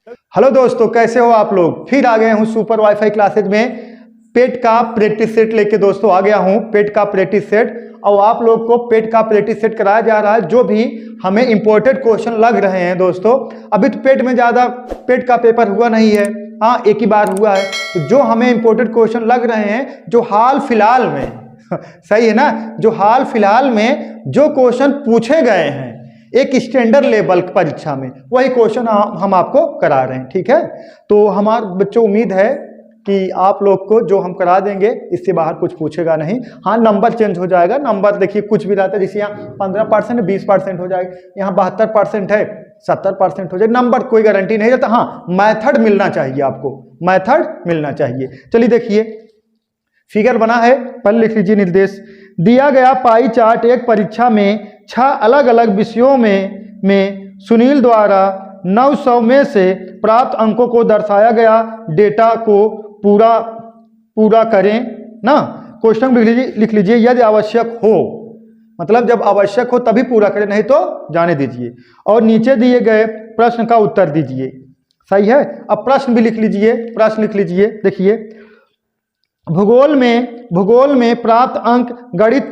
Hello दोस्तों, कैसे हो आप लोग। फिर आ गए हूँ सुपर वाईफाई क्लासेज में पेट का प्रैक्टिस सेट लेके दोस्तों आ गया हूँ। पेट का प्रैक्टिस सेट और आप लोग को पेट का प्रैक्टिस सेट कराया जा रहा है। जो भी हमें इंपॉर्टेंट क्वेश्चन लग रहे हैं दोस्तों, अभी तो पेट में ज़्यादा पेट का पेपर हुआ नहीं है, हाँ एक ही बार हुआ है। तो जो हमें इंपॉर्टेंट क्वेश्चन लग रहे हैं जो हाल फिलहाल में सही है ना, जो हाल फिलहाल में जो क्वेश्चन पूछे गए हैं एक स्टैंडर्ड लेवल परीक्षा में, वही क्वेश्चन हम आपको करा रहे हैं। ठीक है, तो हमारे बच्चों उम्मीद है कि आप लोग को जो हम करा देंगे इससे बाहर कुछ पूछेगा नहीं। हाँ, नंबर चेंज हो जाएगा। नंबर देखिए कुछ भी रहता है, जैसे यहाँ 15% 20% हो जाएगा, यहाँ 72% है 70% हो जाए। नंबर कोई गारंटी नहीं रहता। हाँ, मैथड मिलना चाहिए आपको, मैथड मिलना चाहिए। चलिए देखिए फिगर बना है, पहले लिख लीजिए। निर्देश दिया गया पाई चार्ट एक परीक्षा में 6 अलग अलग विषयों में सुनील द्वारा 900 में से प्राप्त अंकों को दर्शाया गया डेटा को पूरा करें ना। क्वेश्चन लिख लीजिए यदि आवश्यक हो, मतलब जब आवश्यक हो तभी पूरा करें, नहीं तो जाने दीजिए। और नीचे दिए गए प्रश्न का उत्तर दीजिए। सही है। अब प्रश्न भी लिख लीजिए, प्रश्न लिख लीजिए। देखिए भूगोल में प्राप्त अंक गणित,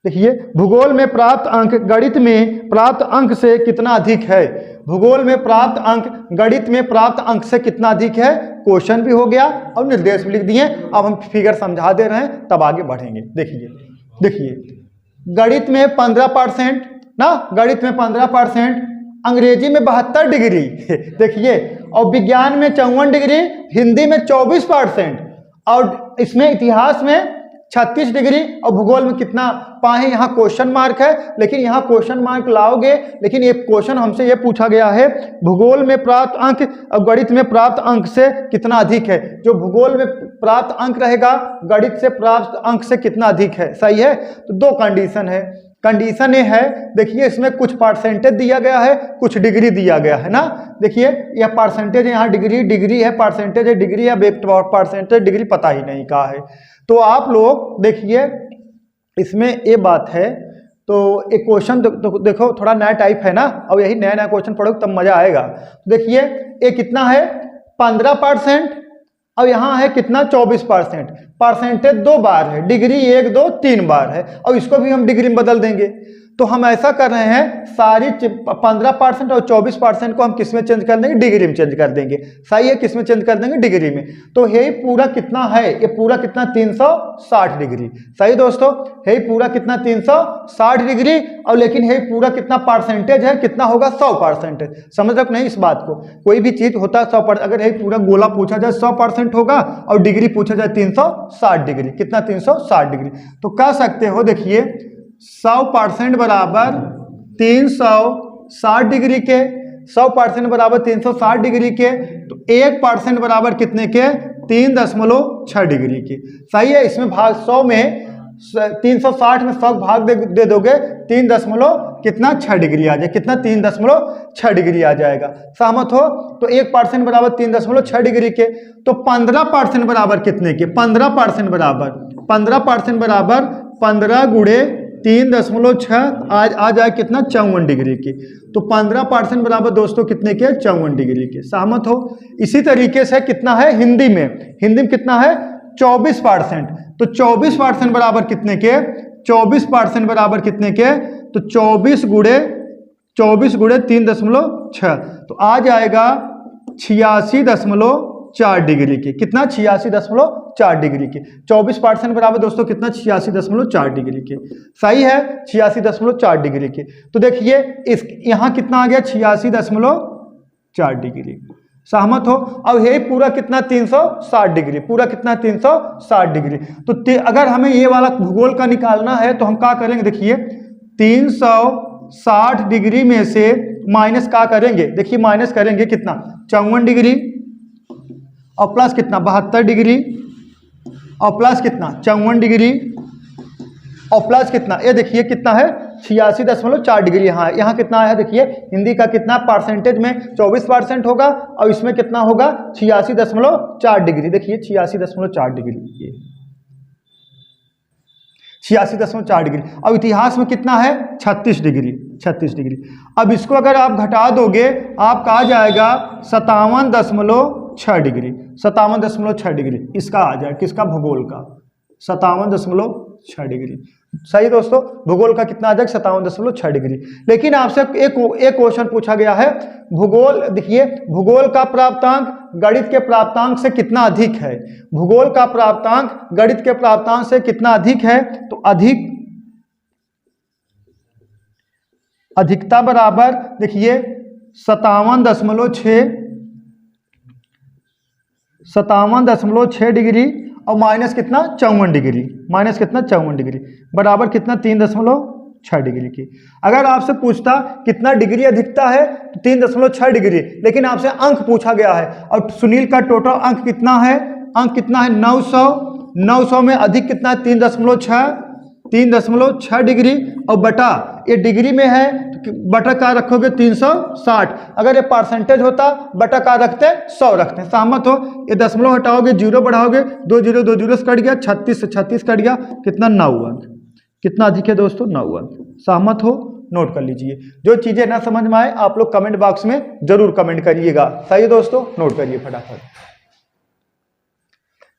देखिए भूगोल में प्राप्त अंक गणित में प्राप्त अंक से कितना अधिक है। भूगोल में प्राप्त अंक गणित में प्राप्त अंक से कितना अधिक है। क्वेश्चन भी हो गया और निर्देश भी लिख दिए। अब हम फिगर समझा दे रहे हैं, तब आगे बढ़ेंगे। देखिए गणित में 15% ना, गणित में 15%, अंग्रेजी में 72 डिग्री देखिए, और विज्ञान में 54 डिग्री, हिंदी में 24%, और इसमें इतिहास में 36 डिग्री, और भूगोल में कितना पाए। यहाँ क्वेश्चन मार्क है, लेकिन यहाँ क्वेश्चन मार्क लाओगे, लेकिन ये क्वेश्चन हमसे ये पूछा गया है भूगोल में प्राप्त अंक और गणित में प्राप्त अंक से कितना अधिक है। जो भूगोल में प्राप्त अंक रहेगा गणित से प्राप्त अंक से कितना अधिक है। सही है। तो दो कंडीशन है। कंडीशन ये है, देखिए इसमें कुछ परसेंटेज दिया गया है, कुछ डिग्री दिया गया है ना। देखिए यह परसेंटेज, यहाँ डिग्री है, परसेंटेज है, डिग्री है, परसेंटेज डिग्री पता ही नहीं कहा है। तो आप लोग देखिए इसमें ये बात है। तो एक क्वेश्चन तो देखो थोड़ा नया टाइप है ना, और यही नया नया क्वेश्चन पढ़ोगे तब मजा आएगा। देखिए ये कितना है 15%, और यहाँ है कितना 24%। परसेंटेज 2 बार है, डिग्री 1 2 3 बार है, और इसको भी हम डिग्री में बदल देंगे। तो हम ऐसा कर रहे हैं, सारी 15% और 24% को हम किस में चेंज कर देंगे, डिग्री में चेंज कर देंगे। सही है, किस में चेंज कर देंगे, डिग्री में। तो ये पूरा कितना है, ये पूरा कितना 360 डिग्री। सही दोस्तों, ये पूरा कितना 360 डिग्री, और लेकिन ये पूरा कितना परसेंटेज है, कितना होगा 100%। समझ रख नहीं इस बात को। कोई भी चीज होता है 100%, अगर ये पूरा गोला पूछा जाए 100% होगा, और डिग्री पूछा जाए 360 डिग्री, कितना 360 डिग्री। तो कह सकते हो देखिए 100% बराबर 360 डिग्री के, 100% बराबर 360 डिग्री के, तो 1% बराबर कितने के, 3.6 डिग्री के। सही है। इसमें भाग 100 में 360 में 100 भाग दे दोगे, 3.6 डिग्री आ जाए, कितना 3.6 डिग्री आ जाएगा। सहमत हो। तो 1% बराबर 3.6 डिग्री के, तो 15% बराबर कितने के, 15% बराबर 15 गुणे 3.6 आ जाए कितना 54 डिग्री की। तो 15% बराबर दोस्तों कितने के, 54 डिग्री के। सहमत हो। इसी तरीके से कितना है हिंदी में कितना है 24%। तो 24% बराबर कितने के, 24% बराबर कितने के, तो 24 गुणे 3.6, तो आ जाएगा 86.4 डिग्री की। कितना 86.4 डिग्री की। 24% बराबर दोस्तों कितना 86.4 डिग्री की। सही है, 86.4 डिग्री की। तो देखिए इस यहाँ कितना आ गया 86.4 डिग्री। सहमत हो। अब यही पूरा कितना 360 डिग्री, पूरा कितना 360 डिग्री। तो अगर हमें ये वाला भूगोल का निकालना है तो हम क्या करेंगे, देखिए 360 डिग्री में से माइनस क्या करेंगे, देखिए माइनस करेंगे कितना 54 डिग्री, और प्लस कितना 72 डिग्री, और प्लस कितना 54 डिग्री, और प्लस कितना, ये देखिए कितना है 86.4 डिग्री। यहाँ कितना है देखिए, हिंदी का कितना परसेंटेज में 24% होगा, और इसमें कितना होगा 86.4 डिग्री। देखिए 86.4 डिग्री, 86.4 डिग्री। अब इतिहास में कितना है 36 डिग्री, 36 डिग्री। अब इसको अगर आप घटा दोगे आपका आ जाएगा 57.6 डिग्री, 57.6 डिग्री इसका आ जाए, किसका, भूगोल का, 57.6 डिग्री। सही दोस्तों, भूगोल का कितना आ जाएगा 57.6 डिग्री। लेकिन आपसे एक क्वेश्चन पूछा गया है, भूगोल, देखिए भूगोल का प्राप्तांक गणित के प्राप्तांक से कितना अधिक है, भूगोल का प्राप्तांक गणित के प्राप्तांक से कितना अधिक है, तो अधिकता बराबर देखिए 57.6 डिग्री और माइनस कितना 54 डिग्री, माइनस कितना 54 डिग्री बराबर कितना 3.6 डिग्री की। अगर आपसे पूछता कितना डिग्री अधिकता है तो 3.6 डिग्री, लेकिन आपसे अंक पूछा गया है और सुनील का टोटल अंक कितना है, अंक कितना है 900, 900 में अधिक कितना है 3.6 डिग्री और बटा, ये डिग्री में है तो बटा का रखोगे 360, अगर ये परसेंटेज होता बटा का रखते 100 रखते हैं। सहमत हो, ये दशमलव हटाओगे, जीरो बढ़ाओगे, 2 जीरो 2 जीरो से कट गया, 36 से 36 कट गया, कितना 9 अंक, कितना अधिक है दोस्तों 9 अंक। सहमत हो, नोट कर लीजिए। जो चीजें ना समझ में आए आप लोग कमेंट बॉक्स में जरूर कमेंट करिएगा। सही है दोस्तों, नोट करिए फटाफट।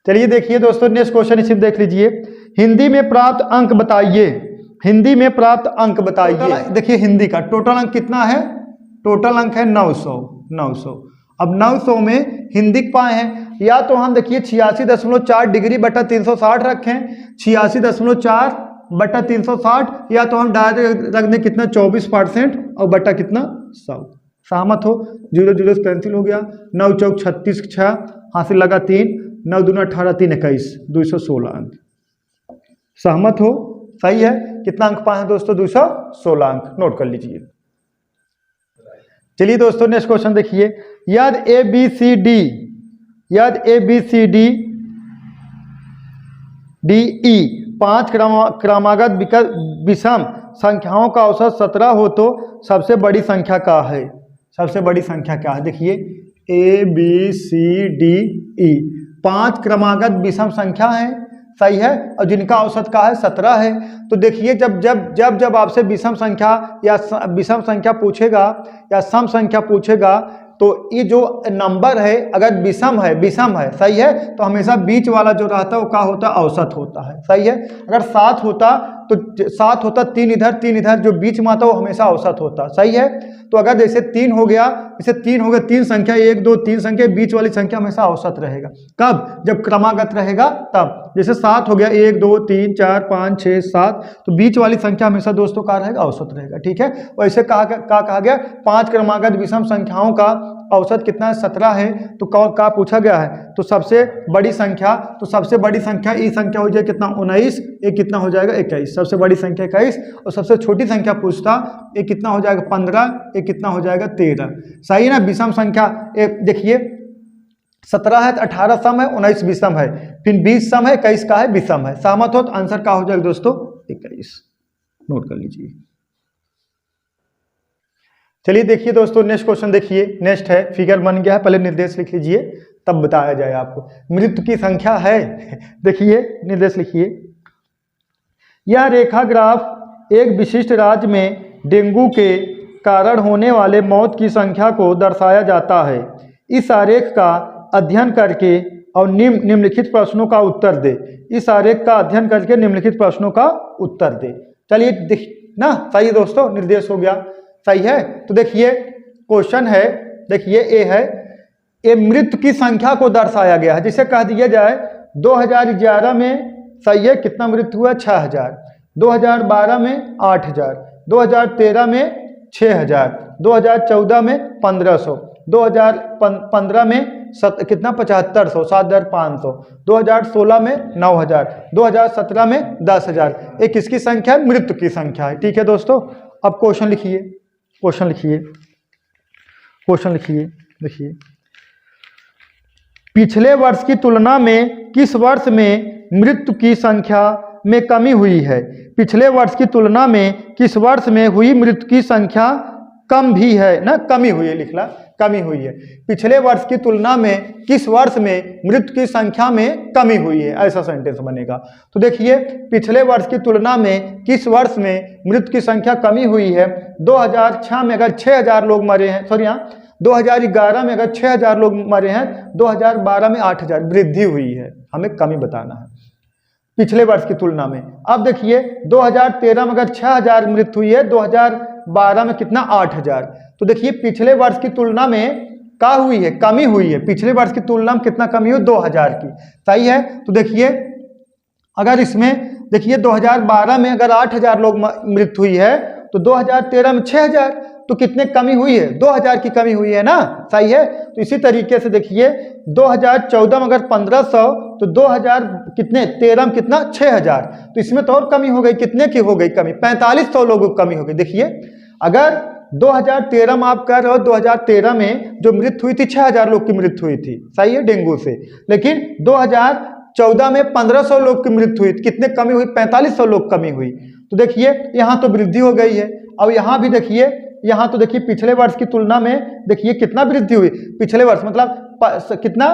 चलिए देखिए दोस्तों नेक्स्ट क्वेश्चन इसे देख लीजिए, हिंदी में प्राप्त अंक बताइए, हिंदी में प्राप्त अंक बताइए। देखिए हिंदी का टोटल अंक कितना है, टोटल अंक है 900। अब 900 में हिंदी पाए हैं, या तो हम देखिए 86.4 डिग्री बटा 360 रखें, 86.4 बटा 360, या तो हम डायरेक्ट रख दें कितना 24% और बटा कितना 100। सहमत हो, 0 0 से कैंसिल हो गया, 9 चौक 36, 6 हासिल लगा 3, 9 दूना 18, 3 21, 216 अंक। सहमत हो, सही है। कितना अंक पाए हैं दोस्तों 216 अंक, नोट कर लीजिए। चलिए दोस्तों नेक्स्ट क्वेश्चन देखिए, यदि ABCD DE 5 क्रमागत विषम संख्याओं का औसत 17 हो तो सबसे बड़ी संख्या क्या है, सबसे बड़ी संख्या क्या है। देखिए ABCDE 5 क्रमागत विषम संख्या है, सही है, और जिनका औसत का है 17 है। तो देखिए जब आपसे विषम संख्या या विषम संख्या पूछेगा या सम संख्या पूछेगा तो ये जो नंबर है अगर विषम है, सही है, तो हमेशा बीच वाला जो रहता है वो क्या होता है, औसत होता है। सही है, अगर 7 होता तो 7 होता 3 इधर 3 इधर, जो बीच में आता वो हमेशा औसत होता। सही है, तो अगर जैसे 3 हो गया, जैसे 3 हो गया, 3 संख्या 1 2 3 संख्या, बीच वाली संख्या हमेशा औसत रहेगा। कब, जब क्रमागत रहेगा तब। जैसे 7 हो गया, 1 2 3 4 5 6 7, तो बीच वाली संख्या हमेशा दोस्तों का रहेगा, औसत रहेगा। ठीक है, वैसे कहा गया 5 क्रमागत विषम संख्याओं का औसत कितना है 17 है, तो क्या पूछा गया है, तो सबसे बड़ी संख्या, तो सबसे बड़ी संख्या ये संख्या हो जाएगी कितना 19, ये कितना हो जाएगा 21, सबसे बड़ी संख्या 21, और सबसे छोटी संख्या पूछता ये कितना हो जाएगा 15, ये कितना हो जाएगा 13। सही है ना, विषम संख्या देखिए 17 है तो 18 सम है, 19 विषम है, फिर 20 सम है, 21 का है विषम है। सहमत हो, तो आंसर क्या हो जाएगा दोस्तों 21, नोट कर लीजिए। चलिए देखिए दोस्तों नेक्स्ट क्वेश्चन देखिए, नेक्स्ट है, फिगर बन गया है, पहले निर्देश लिख लीजिए तब बताया जाए आपको। मृत्यु की संख्या है, देखिए निर्देश लिखिए, यह रेखा ग्राफ एक विशिष्ट राज्य में डेंगू के कारण होने वाले मौत की संख्या को दर्शाया जाता है। इस आरेख का अध्ययन करके और निम्नलिखित प्रश्नों का उत्तर दे। इस आरेख का अध्ययन करके निम्नलिखित प्रश्नों का उत्तर दे। चलिए देख ना, सही दोस्तों, निर्देश हो गया, सही है। तो देखिए क्वेश्चन है, देखिए ए है, ये मृत्यु की संख्या को दर्शाया गया है, जिसे कह दिया जाए 2011 में, सही है, कितना मृत्यु हुआ 6000, 2012 में 8000, 2013 में 6000, 2014 में 1500, 2015 में कितना 7500, 7500, 2016 में 9000, 2017 में 10000। ये किसकी संख्या है, मृत्यु की संख्या है। ठीक है दोस्तों, अब क्वेश्चन लिखिए, क्वेश्चन लिखिए, क्वेश्चन लिखिए, देखिए पिछले वर्ष की तुलना में किस वर्ष में मृत्यु की संख्या में कमी हुई है। पिछले वर्ष की तुलना में किस वर्ष में हुई मृत्यु की संख्या कम भी है ना, कमी हुई है, लिखला कमी हुई है। पिछले वर्ष की तुलना में किस वर्ष में मृत्यु की संख्या में कमी हुई है, ऐसा सेंटेंस बनेगा। तो देखिए पिछले वर्ष की तुलना में किस वर्ष में मृत्यु की संख्या कमी हुई है। 2006 में अगर 6000 लोग मरे हैं, सॉरी यहाँ 2011 में अगर 6000 लोग मरे हैं, 2012 में 8000 वृद्धि हुई है, हमें कमी बताना है पिछले वर्ष की तुलना में। अब देखिए 2013 में अगर 6000 मृत्यु हुई है, 2012 में कितना 8000। तो देखिए पिछले वर्ष की तुलना में क्या हुई है, कमी हुई है। पिछले वर्ष की तुलना में कितना कमी हुई, 2000 की, सही है। तो देखिए अगर इसमें देखिए 2012 में अगर 8000 लोग मृत्यु हुई है, तो 2013 में 6000, तो कितने कमी हुई है, 2000 की कमी हुई है ना, सही है। तो इसी तरीके से देखिए 2014 में अगर 1500, तो 2000 कितने 13 में कितना 6000, तो इसमें तो और कमी हो गई, कितने की हो गई कमी, 4500 लोगों की कमी हो गई। देखिए अगर 2013 में आप कह रहे हो 2013 में जो मृत्यु हुई थी 6000 लोग की मृत्यु हुई थी, सही है, डेंगू से, लेकिन 2014 में 1500 लोग की मृत्यु हुई, कितने कमी हुई, 4500 लोग कमी हुई। तो देखिए यहाँ तो वृद्धि हो गई है। अब यहाँ भी देखिए, यहाँ तो देखिए पिछले वर्ष की तुलना में देखिए कितना वृद्धि हुई, पिछले वर्ष मतलब कितना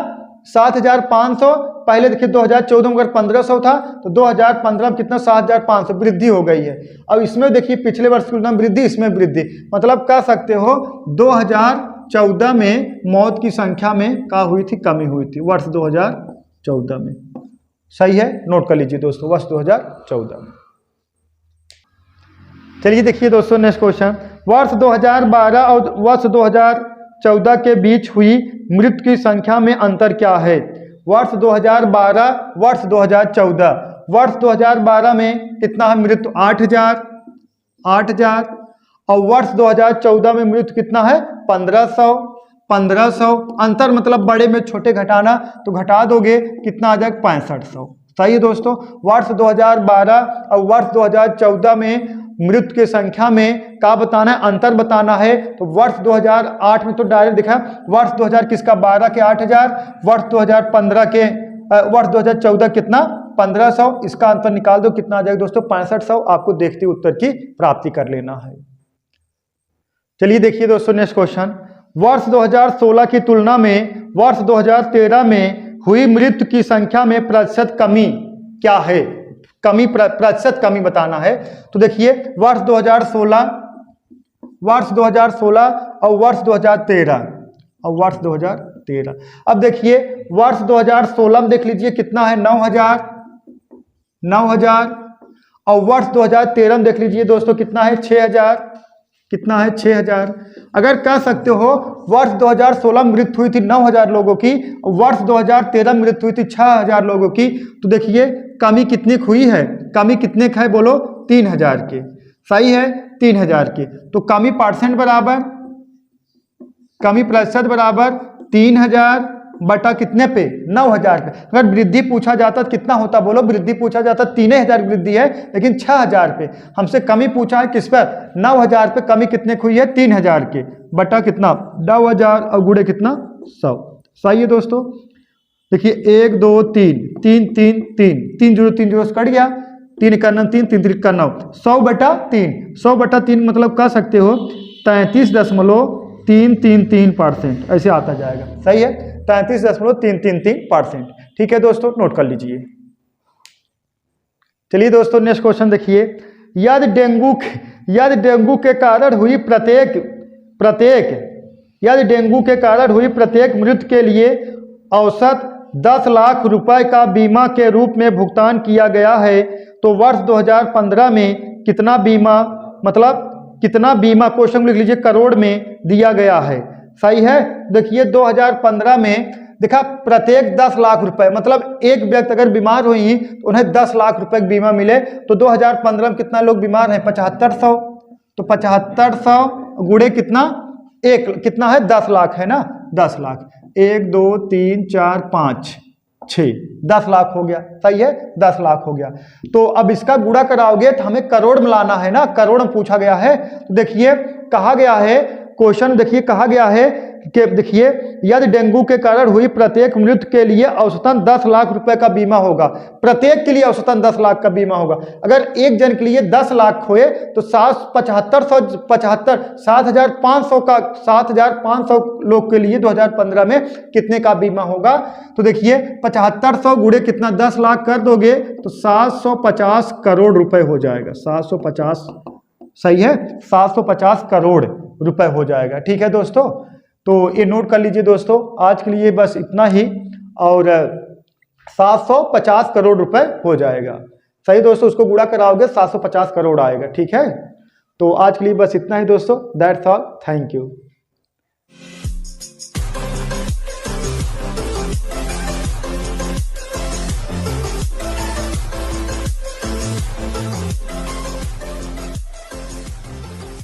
7500, पहले देखिए 2014 में अगर 1500 था, तो 2015 में कितना 7500 वृद्धि हो गई है। अब इसमें देखिए पिछले वर्ष की तुलना में वृद्धि, इसमें वृद्धि, मतलब कह सकते हो 2014 में मौत की संख्या में क्या हुई थी, कमी हुई थी, वर्ष 2014 में, सही है, नोट कर लीजिए दोस्तों, वर्ष 2014 में। चलिए देखिए दोस्तों नेक्स्ट क्वेश्चन, वर्ष 2012 और वर्ष 2014 के बीच हुई मृत्यु की संख्या में अंतर क्या है। वर्ष 2012 वर्ष 2014, वर्ष 2012 में कितना है मृत्यु 8000, और वर्ष 2014 में मृत्यु कितना है 1500। अंतर मतलब बड़े में छोटे घटाना, तो घटा दोगे कितना आ जाएगा 6500, सही है दोस्तों। वर्ष 2012 और वर्ष 2014 में मृत्यु की संख्या में क्या बताना है, अंतर बताना है। तो वर्ष 2008 में तो डायरेक्ट दिखा, वर्ष 2000 किसका 12 के 8000, वर्ष 2015 के वर्ष 2014 कितना 1500, इसका अंतर निकाल दो, कितना आ जाएगा दोस्तों 6500। आपको देखते उत्तर की प्राप्ति कर लेना है। चलिए देखिए दोस्तों नेक्स्ट क्वेश्चन, वर्ष 2016 की तुलना में वर्ष 2013 में हुई मृत्यु की संख्या में प्रतिशत कमी क्या है, कमी प्रतिशत कमी बताना है। तो देखिए वर्ष 2016 और वर्ष 2013 अब देखिए वर्ष 2016 में देख लीजिए कितना है 9000, और वर्ष 2013 में देख लीजिए दोस्तों कितना है 6000, अगर कह सकते हो वर्ष 2016 में मृत्यु हुई थी 9000 लोगों की, वर्ष 2013 में मृत्यु हुई थी 6000 लोगों की, तो देखिए कमी कितनी हुई है, कमी कितने का है बोलो 3000 के, सही है 3000 के। तो कमी परसेंट बराबर, कमी प्रतिशत बराबर 3000 बटा कितने पे 9000 पे। अगर वृद्धि पूछा जाता तो कितना होता बोलो, वृद्धि पूछा जाता 3000 वृद्धि है, लेकिन 6000 पे। हमसे कमी पूछा है किस पर 9000 पे, कमी कितने हुई है 3000 के, बटा कितना 9000 और गुणे कितना 100, सही है दोस्तों। देखिए 1 2 3 3 3 3 3 0 3 0 कट गया, 3 का 9 3 3 का 9, 100 बटा 3 मतलब कह सकते हो 33.333%, ऐसे आता जाएगा, सही है 33.333%। ठीक है दोस्तों, नोट कर लीजिए। चलिए दोस्तों नेक्स्ट क्वेश्चन देखिए, यदि डेंगू के कारण हुई प्रत्येक मृत्यु के लिए औसत 10 लाख रुपए का बीमा के रूप में भुगतान किया गया है, तो वर्ष 2015 में कितना बीमा, मतलब कितना बीमा, क्वेश्चन लिख लीजिए करोड़ में दिया गया है, सही है। देखिए 2015 में देखा प्रत्येक 10 लाख रुपए, मतलब एक व्यक्ति अगर बीमार हुई तो उन्हें 10 लाख रुपए का बीमा मिले। तो 2015 में कितना लोग बीमार हैं 7500, तो 7500 गुणे कितना कितना है 10 लाख है ना, 10 लाख, 1 2 3 4 5 6 10 लाख हो गया, सही है 10 लाख हो गया। तो अब इसका गुणा कराओगे तो हमें करोड़ में लाना है ना, करोड़ में पूछा गया है। तो देखिए कहा गया है क्वेश्चन, देखिए कहा गया है कि देखिए, यदि डेंगू के कारण हुई प्रत्येक मृत्यु के लिए औसतन 10 लाख रुपए का बीमा होगा। प्रत्येक के लिए औसतन 10 लाख का बीमा होगा। अगर एक जन के लिए 10 लाख हुए तो 7,500 लोग के लिए 2015 में कितने का बीमा होगा? तो देखिए 7500 गुणे कितना 10 लाख कर दोगे तो 750 करोड़ रुपए हो जाएगा। 750 सही है, 750 करोड़ रुपए हो जाएगा। ठीक है दोस्तों, तो ये नोट कर लीजिए दोस्तों। आज के लिए बस इतना ही, और 750 करोड़ रुपए हो जाएगा। सही दोस्तों, उसको गुणा कराओगे 750 करोड़ आएगा। ठीक है, तो आज के लिए बस इतना ही दोस्तों। That's all, thank you.